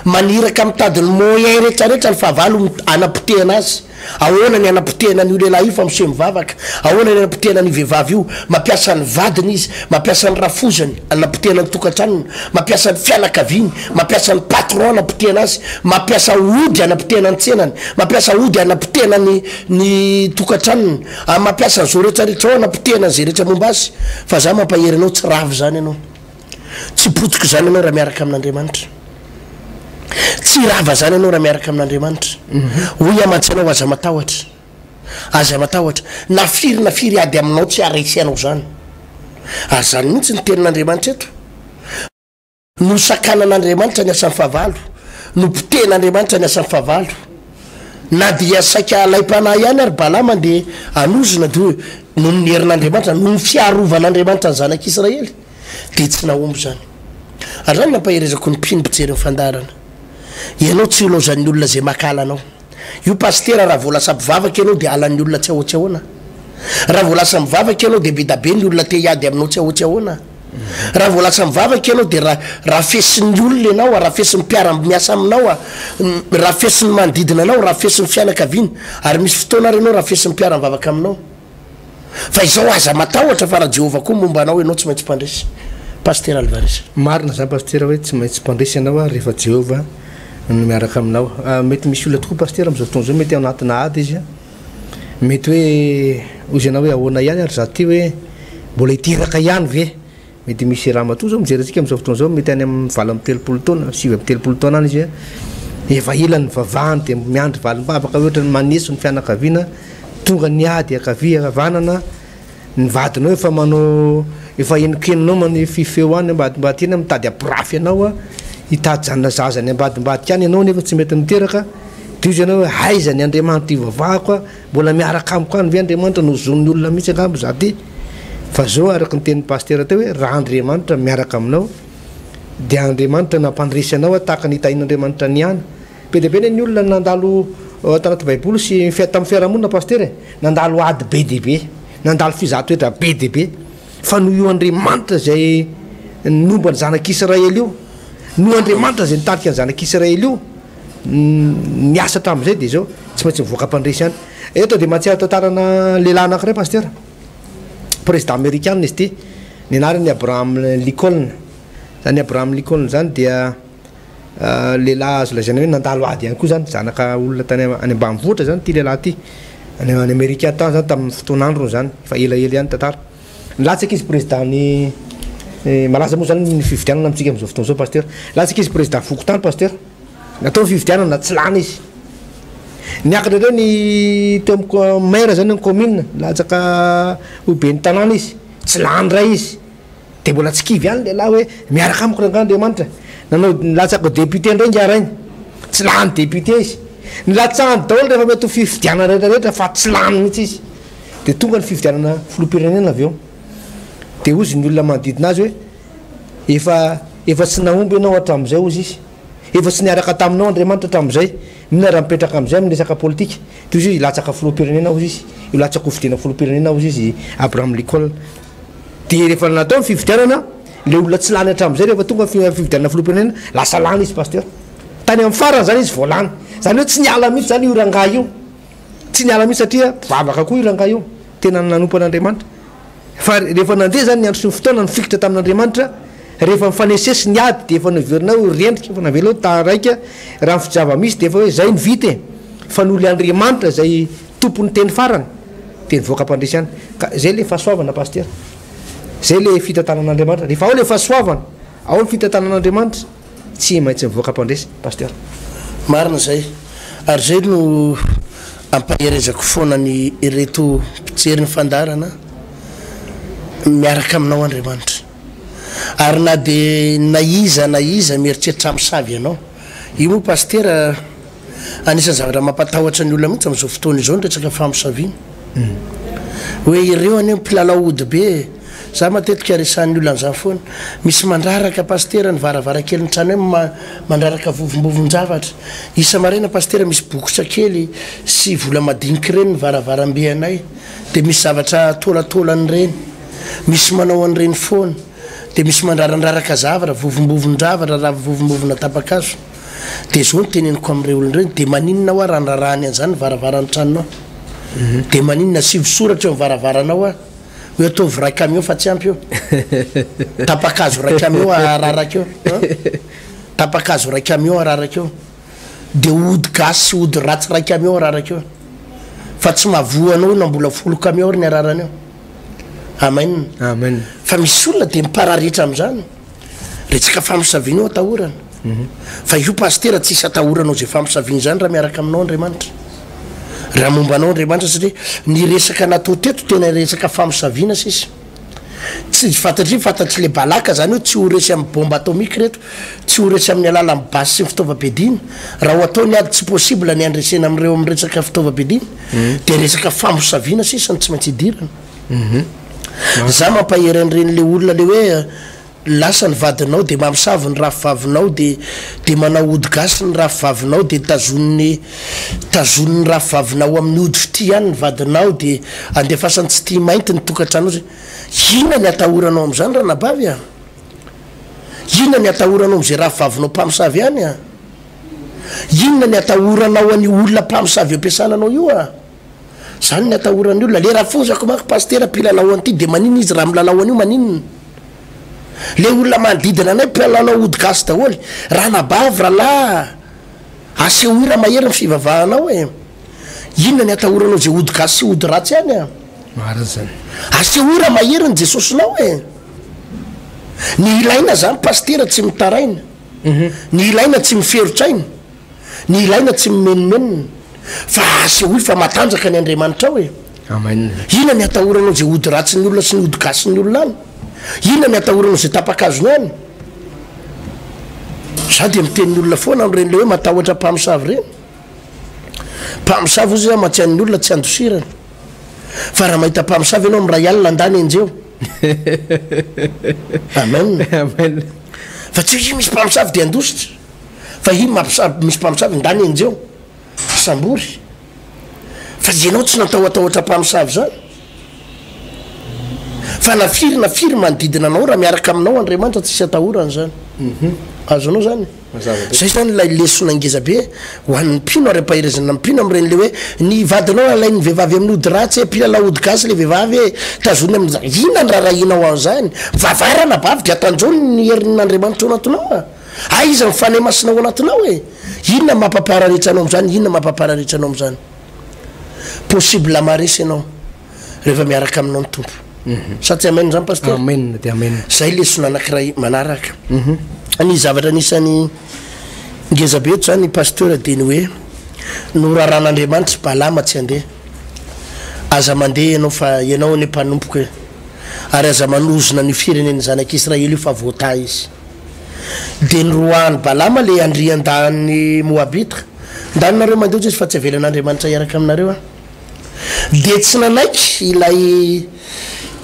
maniraka mitadiny moyen rehetrarehetra ny fahavalo anapotehana azy ahoana ny anapotehana ny lehilahy io fa miseho mivavaka ahoana ny anapotehana ny vehivavy io mampiasa ny vadiny izy mampiasa ny rafozany anapotehana ny tokantranony mampiasa ny fianakaviany mampiasa ny patron anapotehana azy mampiasa ody anapotehana ny tsenany mampiasa ody anapotehana ny tokantranony mampiasa nyzao rehetrarehetra ao anapotehana zay rehetra momba azy fa za mampahery anao tsy ravy zany ianao tsy potika zany ianao raha miaraka amin'Andriamanitra tsy rava zany ianao raha miaraka amin'Andriamanitra hoy amatsy anao aza matahotra na firy ady aminao tsy aresy anao zany azany mihitsy ny tenin'Andriamanitra eto no sakanan'Andriamanitra ny asan'ny fahavalo no piten'Andriamanitra ny asan'ny fahavalo na dia saika alaim-panahy ihany ary balama de anozona de no ny herin'Andriamanitra no ny fiarovan'Andriamanitra ny zanak'Israely de tsy naomby zany ary zany nampaherezako ny mpino mpijery fandarana ianao tsy ilozan'ny olona zay makala anao io pasteur raha voalasa mpivavaka ianao de alan'ny olona tsy ahoana raha voalasa mivavaka ianao de bedabe ny olona te hiady aminao tsy ahoana raha voalasa mivavaka ianao de raha fesin'ny olona ianao raha fesin'ny mpiara-miasa aminao raha fesin'ny manodidina anao raha fesin'ny fianakaviana ary misy fotoana renao raha fesin'ny mpiara-mivavaka aminao fa izao aza matahotra fa raha Jehovah koa momba anao ianao tsy maintsy mpandresy pasteur Alvarez marina zany pasteur hoe tsy maintsy mpandresy ianao rehefa Jehovah no miaraka aminao mety misy olona tokoa pasteur am'izao fotoana zao mety ao anatina ady izy mety hoe ozy ianao hoe ahoana ihany ary zaty hoe mbola hiteraka ihany ve mety misy raha matoa zao mijery am'izao fotoana zao mety any amin'ny 7 taona 7 taona any izy efa ilany vavahany de miandry valim-bavaka ohatra ny maneso ny fianakaviana tonga ny ady akavanana ny vadinao efa manao efa enikeninao many fifeo any ambadimbady eny mitady aprafy ianao hitady janona zazany ambadimbadika any ianao nefa tsy mety miteraka de izy ianao hoe haizany Andriamanitra ivavahako mbola miaraka amiko any ve Andriamanitra no zon'ny olona mihitsy angambo zaty fa zao araka ny tenin'ny pasteur teo hoe raha Andriamanitra miaraka aminao de Andriamanitra nampandresy anao tahaka ny hitahin'Andriamanitra niany be de be ny olona nandalo tanaty Baiboly sy tamin'ny fiarahamonina pasteur nandalo ady be de be nandalo fizato etra be de be fa no io Andriamanitra zay nomba ny zanak'Israely io no Andriamanitra zay nitarika ny zanak'Israely io niasatra am'izay de zao tsy maintsy mivoaka mpandresy any eto de mahatsiaro tantarana lehilahy anankiray pasteur président américain izy ty ny anarany Abraham Lincoln zany Abraham Lincoln zany dia lehilahy azo lazaina hoe nandalo ady ihany koa zany zanaka olona tany any ambanivohitra zany ty lehilahy ty any Amerika tany zany tamin'ny fotoan'andro zany fa elaela ihany tantara latsaky izy président ny malaza moa zany ny fividianana amitsika am'izao fotoana zao pasteur latsaky izy président fokotany pasteur natao fividianana tsy lany izy niakatra reo ny teo maire zany ny commune latsaka obe ny tanàna izy tsy lany ray izy de mbola tsy kivy ihany lehilahy hoe miaraka amiko ran'Andriamanitra nanao latsaka député ndray ngiarainy tsy lany député izy ny latsahany daholo rehefa mety ho fividianana rehetrarehetra fa tsy lany mihitsy izy de tonga ny fividianana filoham-pirenena avy eo de ozy ny olona manodidina azy hoe efa tsy nahomby ianao hatram'izay ozy izy efa tsy niaraka taminao Andriamanitra hatram'izay mihina raha mipetraka am'izay amin'ny resaka politika de izy latsaka filoham-pirenena ozy izy io latsaka hofidiana filoham-pirenena ozy izy Abraham Lincoln de rehefa natao ny fividianana le olona tsy lany hatram'izay rehefa tonga fividianana filoham-pirenena lasa lany izy pasteur tany amin'ny farany zany izy voalany zany hoe tsy niala mihitsy zany io rangahy io tsy niala mihitsy satria vavaka koa io rangahy io tena nanompo an'Andriamanitra fa rehefa nandeha zany niandro sy ny fotoana nifikitra tamin'Andriamanitra rehefa mifanesesy ny ady de efa naverinao rendrika efa navelao taraika raha ny fijava misy de efa hoe zay ny vita fa noly Andriamanitra zay tompony teny farany de nivoaka mpandresy any ka zay le fahasoavana pasteur zay le fitantanan'Andriamanitra rehefa ao le fahasoavana ao ny fitantanan'Andriamanitra tsy maintsy mivoaka mpandresy pasteur marina zay ary zay no ampaherezako foana ny ireto mpijery ny fandarana miaraka aminao Andriamanitra ary na de naiza mieritreritra am'savy ianao io moa pasteur anisan'ny zavatra mampatahotra ny olona mihitsy am'izao fotoana izao ny resaka famisaviana hoe ireo any mpilalao ody be za matetika resan'ny olona an'izany foana misy mandraraka pasteur ny varavarakely ny trano hoe mandraraka vovombovon-javatra isa marena pasteur misy bokotra kely sy vola madinika reny ny varavarambe anay de misy zavatra tolatolan'ny reny misy manao an'ireny foana de misy mandrarandraraka zavatra vovombovon-javatra raha vovombovona tapakazo de zao ny teneniko am'ireo olon'ireny de maninona hoa randrarahany an'izany varavaran'ny tranonao de maninona sivosoratra eo mivaravaranao a hoe ataovy ray camion fa tsy ampy eo tapakazo ray camion araraka eo tapakazo ray camion araraka eo de ody gasy sy ody ratsy ray camion araraka eo fa tsy mahavoanao na mbola 10 camion ny ararana eo amen fa misy olona de mipararitra am'izany resaka famisaviana io atahorana fa io pasteur tsy isy atahoranao zay famisaviana zany raha miaraka aminao Andriamanitra raha mombanao Andriamanitra satria ny resaka natao teto tena resaka famisaviana sisy tsy fantatry le balaka zany hoe tsy ho resy amin'ny bomba atomika reto tsy ho resy amin'ny alalan'ny basy sy ny fitaovam-piadina raha ho atao ny ady tsy possible ny andresena am'ireo amin'ny resaka fitaovam-piadina de resaka famisaviana sisy ny tsy maintsy idirana za mampahery an'ireny le olona le hoe lasa ny vadinao de mamosavy ny rafivavinao de manao ody gasy ny rafivavinao de tazoniny rafivavinao amin'ny ody fity hany ny vadinao de andefasany tsy tia mainty ny tokantranao zay ina ny atahoranao am'izany raha nabavy a inona ny atahoranao am'izay rafivavinao mpamosavy ihany a inona ny atahoranao any olona mpamosavy ampiasananao io a zany ny atahorany olona le raha fozako manko pastera mpilalao an'ity de manino izy raha milalao an'io maninona le olona manodidina anay mpilalao ody gasy daholy raha nabavy raha aseho ira mahery ny fivavahanao e inona ny atahoranao zay ody gasy sy ody ratsy ihany a aseho ira mahery ny jesosinao e ny ilaina zany pastera tsy mitaraina ny ilaina tsy miferotraina ny ilaina tsy mimenomenona fa aseho fa matanjaka ny andriamanitra ao e inona ny atahoranao zay ody ratsy ny olona sy ny ody gasy ny olona any inona ny atahoranao zay tapakazony any za de miteniny olona foana amreny le hoe matahotra mpamosavy reny mpamosavy ozy za matsian'ny olona tsy andosirana fa raha mahita mpamosavy ianao amray alina andany enjeo amen fa tsy i misy mpamosavy de andositra fa i misy mpamosavy ndany enjeo sambory fa ianao tsy natahoatahotra mpamosavy zany fa nafiry manodidina anao raha miaraka aminao andriamanitra tsisy atahorany zany azonao zany zay zany lay lesona ngezabe hoan'ny mpino arym-pahirezana mpino am'reny le hoe ny vadinao alainy vehivavy amin'ny ody ratsy mpilalao ody gasy le vehivavy e tazony am'zany inona ny rahainao an'zany vavarana bavy de atanjao ny herin'andriamanitra ao anatinao a izy mifane masinao anatinao e inona mampampararetranao am'zany inona mampampararetranao am'zany possible maresy ianao rehefa miaraka aminao ny tompo sa tsy amena zany pasteur zay lesona anakiray manaraka ny zavatra anisany ngezabe eto zany pasteur de ny hoe no raharan'andriamanitra balama tsy andeha aza mandeha ianao fa ianao ny mpanompoka e ary aza manozona ny fireneny zanak'Israely io fa voata izy de ny roahany balama le andrian-dany moabita ndaninareo mandeha izy fa tsy avelan'andriamanitra iaraka aminareo a de tsy nanaiky ilay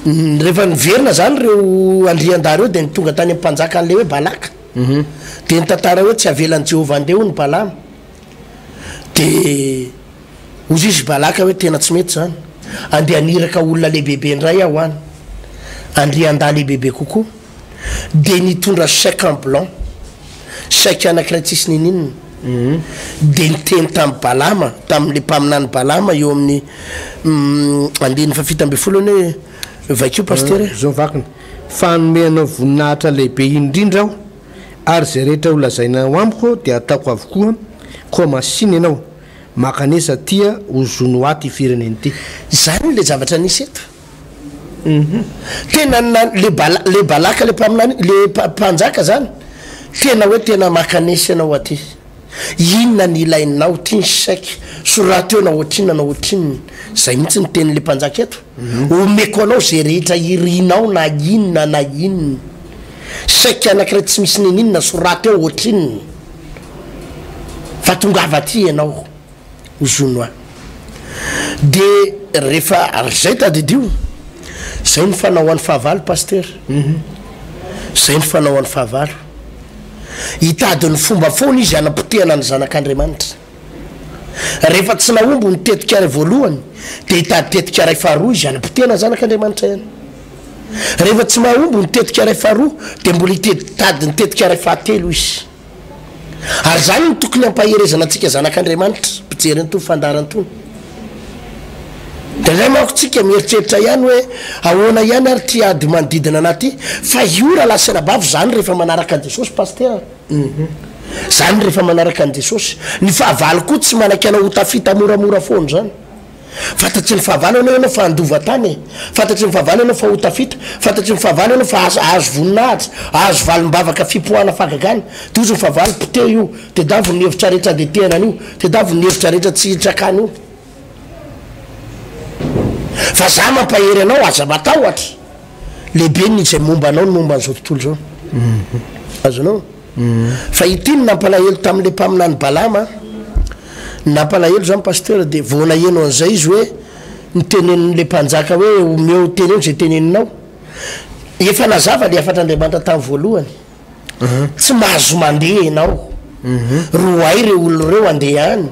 rehefa niverina zany reo andrian-da reo de ny tonga tany am'mpanjaka an'le hoe balaka de ny tantara hoe tsy avelan'i Jehovah andeo ny balama de ozy izy balaka hoe tena tsy mety zany andeha aniraka olona lehibebe ndray aho any andrian-da lehibebe kokoa de nitondra chèque en blanc chèque anakiray tsisy nininina de niteny tamin'ny balama tamin'le mpaminany balama eo amin'ny andeny fa fita ambe folony hoe vakio pasteur zao vakina fanomeanao voninahitra lehibe indrindra aho ary zay rehetra ho lazainao amiko de ataoko avokoa koa masiny ianao makanesa tia ozono aty fireneny ty zany le zavatra nisy eto tena le balaka le mpaminany le mpanjaka zany tena hoe tena makanesa ianao aty inona ny ilaininao ty ny chèque soraty eo na ohatrinona na ohatrinona zay mihitsy ny tenyle mpanjaka eto omeko anao zay rehetra irinao na inona chèque anakiray tsy misy nininona soraty eo ohatrinona fa tongava aty ianao ozono a de rehefa zay tadidio zay ny fanao an'ny fahavalo pasteur zay ny fanao an'ny fahavalo hitadiny fomba foana izy anapotehana ny zanak'andriamanitra rehefa tsy naombo ny tetika ray voalohany de hitady tetika ray faharoa izy anapotehana zanak'andriamanitra ihany rehefa tsy mahombo ny tetika ray faharoa de mbola hitady ny tetika ray fahatelo izy ary zany ny tokony ampaherezana antsika zanak'andriamanitra mpijery ny tony fandarany tony de zay manko tsika mieritreritra ihany hoe ahoana ihany ary ty ady manodidina anaty fa io raha lasana bavy zany rehefa manaraka an' jesosy pasteur zany rehefa manaraka an' jesosy ny fahavalo koa tsy manaky anao ho tafita moramora foana zany fantatry ny fahavalo anao ianao fa andova tany e fantatry ny fahavalo ianao fa ho tafita fantatry ny fahavalo ianao fa azo voninahitra azo valimbavaka fipohana fagagany de ozy ny fahavalo pite io de davo ny hevitra rehetra de tenan'io de davo ny hevitra rehetra tsy hitrakany io fa za mampahery anao aza matahotra lehibe nizay momba anao ny momba an'izao tontolo zao azonao fa itiny nampalahelo tamin'le mpaminany balama nampalahelo zany pasteur de vonaheno an'izay izy hoe nitenen'le mpanjaka hoe omeo teneno zay teneninao efa nazava le afatr'andriamanitra tamin'ny voalohany tsy mahazo mandeha ianao roay reo olona reo andeha any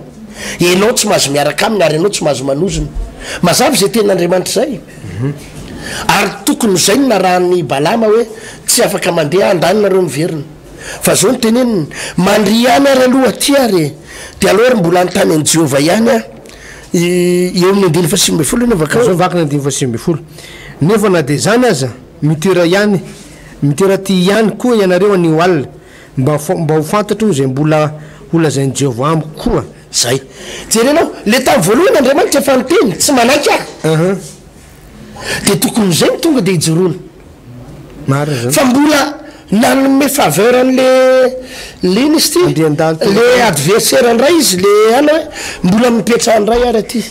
ianao tsy mahazo miaraka aminy ary ianao tsy mahazo manozona mazava zay ten'andriamanitra zay ary tokony zay ny narahany balama hoe tsy afaka mandeha andanynareo miverina fa zao ny teneniny mandry any ary aloha ty ary de aloha mbola anytany an' Jehova ihany a eo amin'ny 5 zao vakana 5 nefa na de zany aza mitera ihany mitera ty ihany koa ianareo anio alina mba ho fantatro zay mbola olazain'i Jehova amiko koa zay jerenao le tamin'ny voalohany andriamanitra efa niteny tsy manaiky ah de tokony zay ny tonga de hijoroana marina zany fa mbola nanome faveur an'le liny izy ty le adversaire andray izy le ana mbola mipetra andray ary aty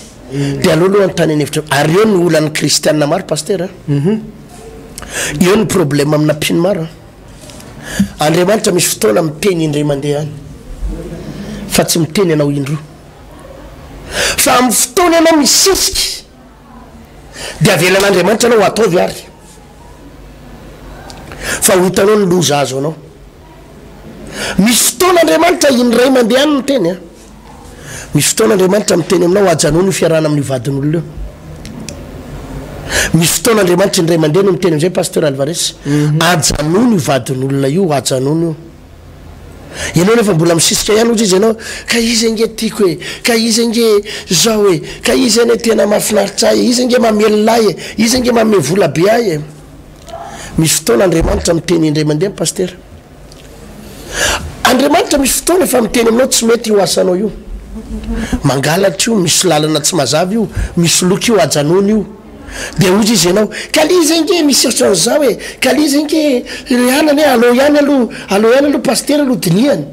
de aloaloha ny tany anevitra ary eo ny olan'ny kristianina maro paster eo ny problème amina mpino maro andriamanitra misy fotoana miteny indray mandeha any fa tsy miteny anao indro fa amin'ny fotoana anao misisiky de avelan'andriamanitra anao ataovy ary fa ho hitanao ny loza azo anao misy fotoana andriamanitra indray mandeha any miteny a misy fotoana andriamanitra miteny aminao ajanony fiarana amin'ny vadin'olona eo misy fotoana andriamanitra indray mandeha no miteny am'izay pasteur Alvarez ajanony vadin'olona io ajanony io ianao nefa mbola misisika ihany ozy izy ianao ka izy nge tiako e ka izy nge zao e ka izy ane tena mahafinaritra ay izy nge mamelonay e izy nge mame vola be ay e misy fotoana andriamanitra miteny indray mandeha pasteur andriamanitra misy fotoana efa miteny aminao tsy mety io asanao io mangalatra io misy lalana tsy mazava io misy loka io ajanony io de ozy izy ianao ka lizy nge misy ohatran'izao e ka lizy nge anany alo ihany aloha pasteur aloha diniany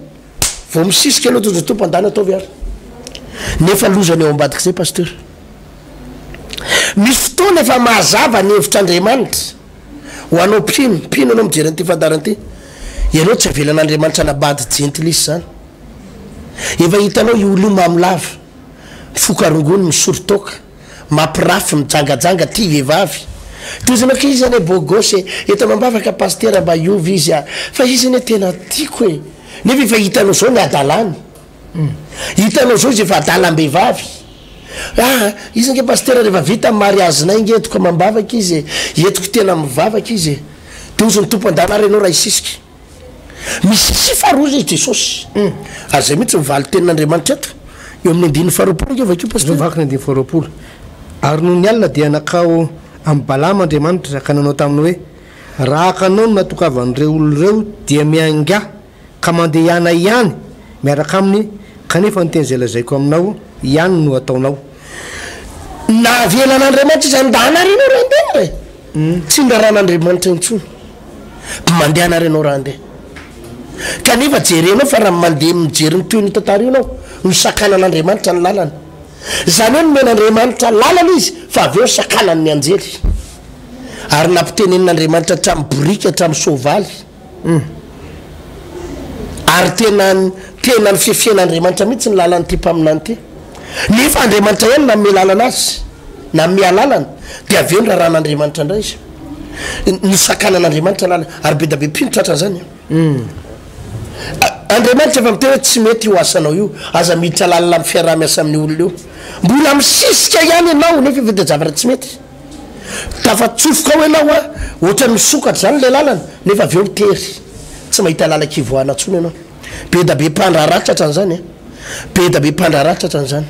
vao misisika aloha tojo tompo andany ataovy ary nefa lozany eo ambadika zay pasteur misy fotoana efa mahazava ny hevitr'andriamanitra ho anao mpino anao mijery an'ity fandaran'ity ianao tsy avelan'andriamanitra nabady gentlisy zany efa hitanao io olo mamilava fokarongony misoritoka mampirafy mijangajanga ty vehivavy tozanao ka izy ane bogosy eto mambavaka pasteur mba iovy izy a fa izy ane tena tiako e nefa efa hitanao zao ny adalany hitanao zao izy efa adalam-behivavy izy nge pasteur rehefa vita mariazinay nge etoko mambavaka izy etoko tena mivavaka izy de ozy ny tompo andana ary anao raha isisiky misy farozy izy jesosy azay mihitsy mivaly tenin'andriamanitra eto eo amin'ny 5 nge vakeo pasteur vakana 5 ary noho ny alina dia nakao amin'ny balama andriamanitra ka nanao taminy hoe raha kanao no natokavan'ireo olo reo dia mianga ka mandeha ihana ihany miaraka aminy kanefa nyteny zay lazaiko aminao ihany no ataonao na avelan'andriamanitra izy andana ary anao raha andeha re tsy ndaran'andriamanitra intsony mandeha anary anao raha andeha kanefa jerenao fa raha mandeha mijery ny toy ny tantara io anao ny sakanan'andriamanitra ny lalana zany hoe nomen'andriamanitra lalana izy fa aveo sakanany ny anjely ary nampitenenin'andriamanitra hatramin'ny borika hatramin'ny sovaly ary tena ny fifian'andriamanitra mihitsy ny lalany ty mpaminany ty nefa andriamanitra ihany name lalana azy na mea lalana de aveo ny raharan'andriamanitra indray izy ny sakanan'andriamanitra lalana ary be da be mpino tratra zany andriamanitra efa miteny hoe tsy mety io asanao io aza miditra lalana amin'ny fiaraha-miasa amin'ny olona io mbola misisika ihany ianao nefa efa de zavatra tsy mety tafatsofoka ao ianao a ohatra misokatra zany le lalana nefa aveo mitery tsy mahita lalakivoana ntsony ianao be da be mpandraratra an'zany be da be mpandraratra an'zany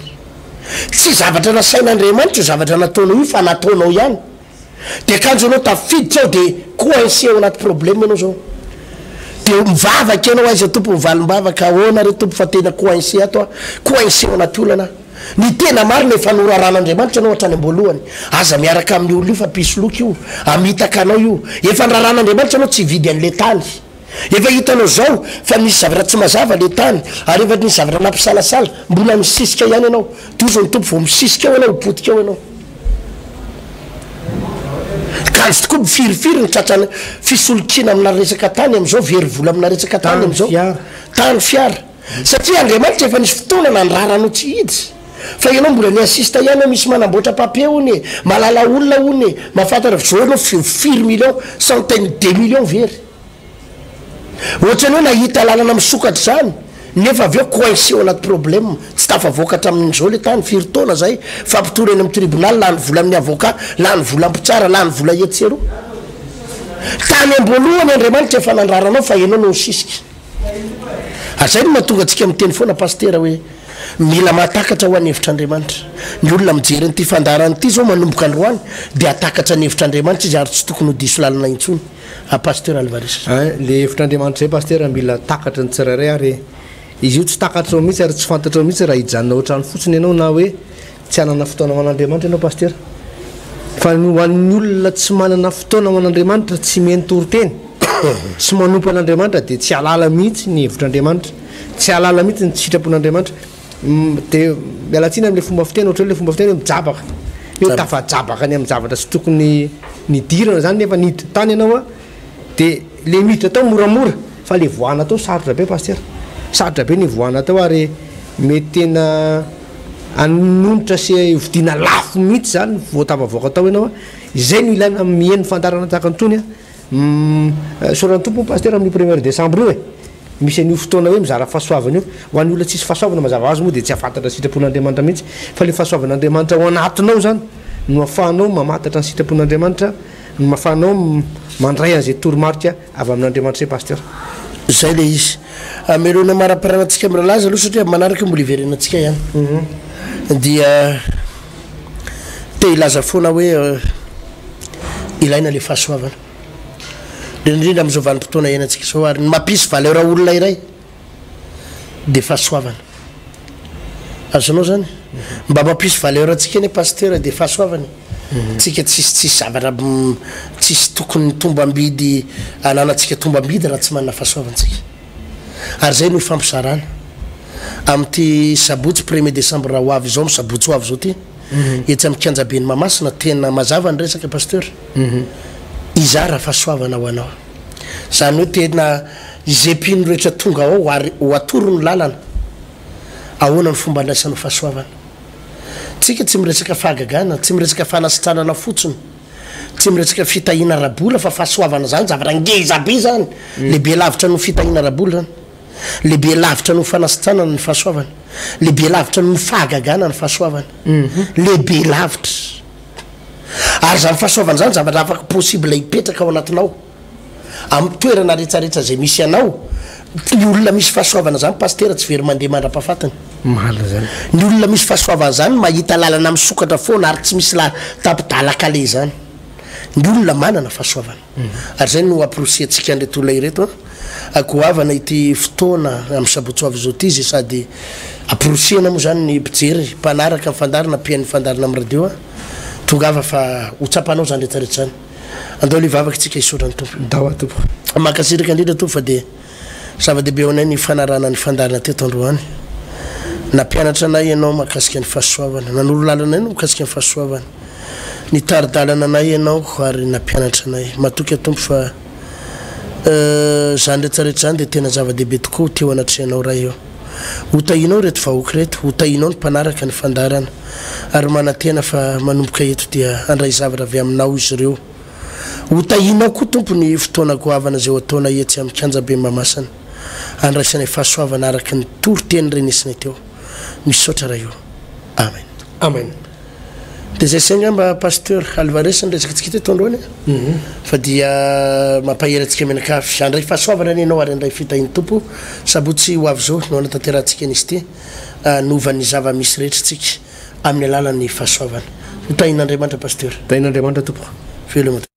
tsy zavatra nasain'andriamanitra io zavatra nataonao io fa nataonao ihany de kanjo anao tafiditra ao de coincé ao anaty problème ianao zao de mivavaka ianao aiza tompo mivalim-bavaka ahoana re tompo fa tena coincé ato a coincé ao anaty olana ny tena maro le fanoraran'andriamanitra anao hatrany amboalohany aza miaraka amin'ny olo io fa pisoloka io amitaka anao io efa nraran'andriamanitra anao tsy vidy an'le tany efa hitanao zao fa misy zavatra tsy mazava le tany ary efa nisy zavatra nampisalasala mbola misisika ihany ianao tozo ny tompo vo misisika ao anao potika ao ianao kanzy tokoa mifirifiry ny tratrany fisolokina amina resaka tany am'izao verivola amina resaka tany am'izao tany fiara satria andriamanitra efa nisy fotoana nandraranao tsy hidy fa ianao mbola ny assiste ihany misy manamboatra papier ony malala olona ony mahafantatra zao anao firy million centaine 2 millions very ohatrany hoe nahita lalana misokatra zany nefa aveo coincé ao anaty problème tsy tafavoaka hatramin'izao le tany firy taona zay fampitorany amin'ny tribunal lany vola amin'ny avocat lany vola ampitsara lany vola etsero tany amboalohany Andriamanitra efa nandraranao fa ianao no sisika azay no mahatonga antsika miteny foana pasteur hoe mila mahatakatra ho an'ny hevitr'Andriamanitra ny olona mijery nyity fandarana ity zao manomboka androany dia atakatra ny hevitr'Andriamanitra izy ary tsy tokony ho diso lalana intsony pasteur Alvarez le hevitr'Andriamanitra zay pasteur mila takatra ny tsirairay ary izy io tsy takatra ao mihitsy ary tsy fantatra ao mihitsy raha hijanona ohatrany fotsiny ianao na hoe tsy hanana fotoana ho an'Andriamanitra ianao pasteur fa ho an'ny olona tsy manana fotoana ho an'Andriamanitra tsy mentoroteny tsy manompo an'Andriamanitra dia tsy halala mihitsy ny hevitr'Andriamanitra tsy halala mihitsy ny sitrapon'Andriamanitra dia mialatsiny amin'le fomba fiteny ohatra hoe le fomba fiteny hoe mijabaka hoe tafajabaka ny amin'ny zavatra tsy tokony nidirana zany nefa niditra tany ianao a dia le miditra tao moramora fa le voana tao sarotra be pasteur sarotra be ny voana tao ary mety tena anonitra sy vidiana lafo mihitsy zany voatavavoaka tao ianao a izay no ilaina mihaino fandarana tahaka antony a sorany tompo pasteur amin'ny 1er décembre io misy an'io fotoana hoe mizara fahasoavana io ho an'ny olona tsisy fahasoavana mazava azy moa dia tsy afantatra ny sitrapon'Andriamanitra mihitsy fa le fahasoavan'Andriamanitra ao anatinao zany no ahafahanao mamatatra ny sitrapon'Andriamanitra no ahafahanao mandray an'izay toromarika avy amin'Andriamanitra zay pasteur zay le izy amelona maraparanantsika miralaza aloha satria manaraka mbola iverenantsika ihany dia te ilaza foana hoe ilaina le fahasoavana indrindra amin'izao vanim-potoana iainantsika zao ary ny mampisy valeur olona iray dia fahasoavana azonao zany mba mampisy valeur antsika eny pasteur dia fahasoavana tsika tsisy zavatra tsisy tokony tombambidy ananantsika tombambidy raha tsy manana fahasoavantsika ary zay no ifampizarana amin'ity sabotsy 1er décembre raha ho avy zao misabotsy ho avy zao ty etsy amin'ny kianjabeny mamasina tena mazava ny resaka pasteur iza raha fahasoavana ho anao zany hoe tena izepino rehetra tonga ao ary ho atoro ny lalana ahoana ny fomba andraisanao fahasoavana tsika tsy miresaka fahagagana tsy miresaka fanasitranana fotsiny tsy miresaka fitahina rabola fa fahasoavana zany zavatra ngezabe zany lehibe lavitra no fitahina rabola zany lehibe lavitra no fanasitranana ny fahasoavana lehibe lavitra no fahagagana ny fahasoavana lehibe lavitra ary zany fahasoavana zany zavatra afaka possible hipetraka ao anatinao amin'ny toerana rehetrarehetra zay misy anao ny olona misy fahasoavana zany pasteur tsy very mandeha mandra-pahafatana mala zany ny olona misy fahasoavana zany mahita lalana misokatra foana ary tsy misy tapidalakale zany ny olona manana fahasoavana ary zay no aprosiantsika an'ireto olona ireto akoavana ity fotoana amin'ny sabotsy avy zao ty izy sady aprosiana moa zany ny mpijery mpanaraka ny fandarana mpihain'ny fandarana amin'ny radio tongava fa hotsapanao zany rehetrarehetra zany andao le vavaka tsika isorana ny tompo dawa tompo makasiraka indrindra tompo fa dia zava-dehibe ao anay ny fanarana ny fandarana teto androany nampianatra anay ianao mahakasika ny fahasoavana nanolo lalana ianao mahakasika ny fahasoavana ny taridalana anay ianao ary nampianatra anay matoky tompo fa zany rehetrarehetra zany dia tena zava-dehibe tokoa teo anatrehanao raha eo hotahinao reto vahoaka reto hotahinao ny mpanaraka ny fandarana ary manantena fa manomboka eto dia andray zavatra avy aminao izy ireo hotahinao koa tompo ny fotoana goavana zay ataona etsy amin'ny kianjabe mamasana andraisanay fahasoavana araka ny toro-teny renesinay teo misaotra raha io amen amen dia zay saingamba pasteur Alvarez nresaka tsika teto androany fa dia mampahelantsika menakafy andray fahasoavana ny ianao ary andray fitahiny tompo sabotsy ho avy zao no anatanterantsika nisy ty novan'ny zava-misy rehetra tsika amin'ny alalan'ny fahasoavana hotahin'Andriamanitra pasteur tahin'Andriamanitra tompo veloma